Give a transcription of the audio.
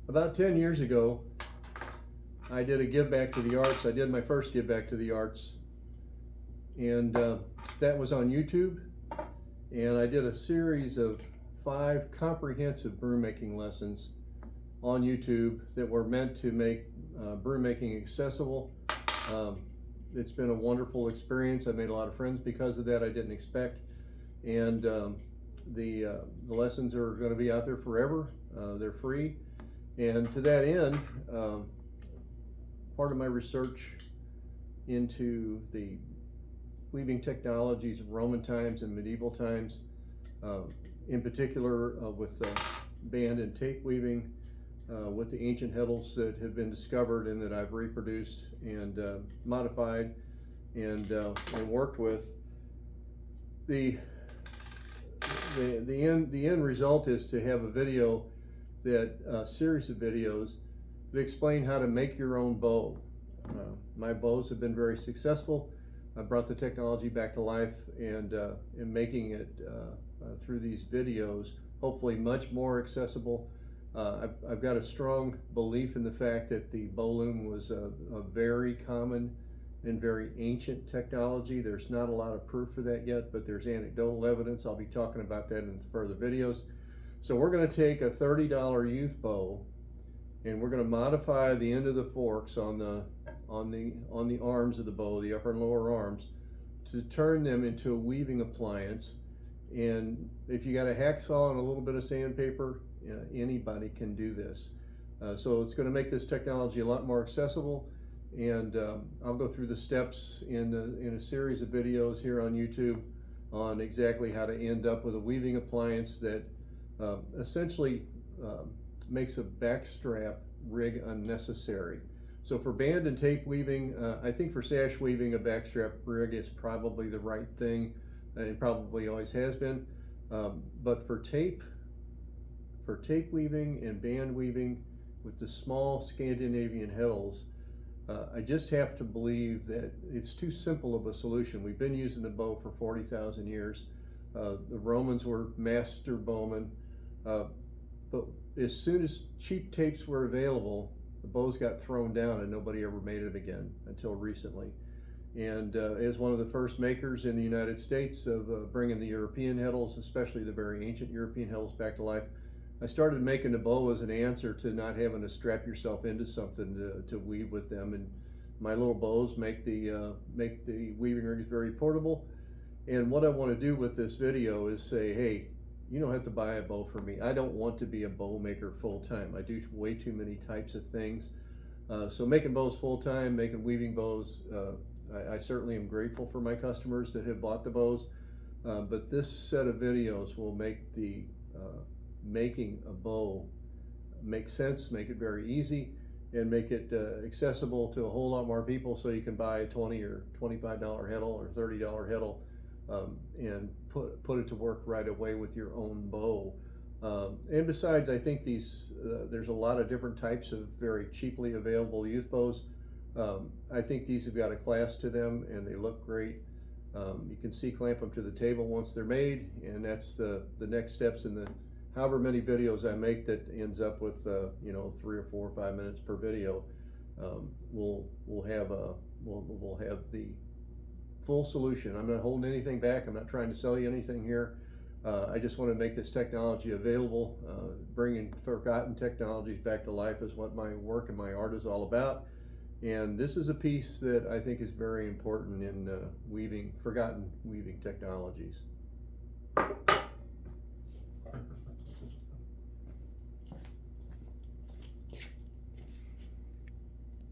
About 10 years ago, I did a give back to the arts. I did my first give back to the arts, and that was on YouTube. And I did a series of 5 comprehensive broom making lessons on YouTube that were meant to make broom making accessible. It's been a wonderful experience. I made a lot of friends because of that I didn't expect. And the lessons are going to be out there forever. They're free. And to that end, part of my research into the weaving technologies of Roman times and medieval times, in particular with band and tape weaving, with the ancient heddles that have been discovered and that I've reproduced and modified and worked with. The end result is to have a video a series of videos that explain how to make your own bow. My bows have been very successful. I brought the technology back to life and am making it through these videos hopefully much more accessible. I've got a strong belief in the fact that the bow loom was a very common and very ancient technology. There's not a lot of proof for that yet, but there's anecdotal evidence. I'll be talking about that in further videos. So we're going to take a $30 youth bow, and we're going to modify the end of the forks on the arms of the bow, the upper and lower arms, to turn them into a weaving appliance. And if you got a hacksaw and a little bit of sandpaper, anybody can do this. So it's going to make this technology a lot more accessible. And I'll go through the steps in a series of videos here on YouTube on exactly how to end up with a weaving appliance that essentially makes a backstrap rig unnecessary. So for band and tape weaving, I think for sash weaving, a backstrap rig is probably the right thing. It probably always has been. But for tape weaving and band weaving with the small Scandinavian heddles, I just have to believe that it's too simple of a solution. We've been using the bow for 40,000 years. The Romans were master bowmen. But as soon as cheap tapes were available, the bows got thrown down and nobody ever made it again until recently. And as one of the first makers in the United States of bringing the European heddles, especially the very ancient European heddles, back to life, I started making the bow as an answer to not having to strap yourself into something to weave with them. And my little bows make the weaving rigs very portable. And what I want to do with this video is say, hey, you don't have to buy a bow for me. I don't want to be a bow maker full time. I do way too many types of things. So making bows full time, making weaving bows, I certainly am grateful for my customers that have bought the bows. But this set of videos will make the making a bow make sense, make it very easy, and make it accessible to a whole lot more people, so you can buy a $20 or $25 heddle or $30 heddle and put it to work right away with your own bow. And besides, I think there's a lot of different types of very cheaply available youth bows. I think these have got a class to them and they look great. You can clamp them to the table once they're made, and that's the next steps in the however many videos I make that ends up with 3 or 4 or 5 minutes per video. We'll have the full solution. I'm not holding anything back. I'm not trying to sell you anything here. I just want to make this technology available. Bringing forgotten technologies back to life is what my work and my art is all about. And this is a piece that I think is very important in forgotten weaving technologies.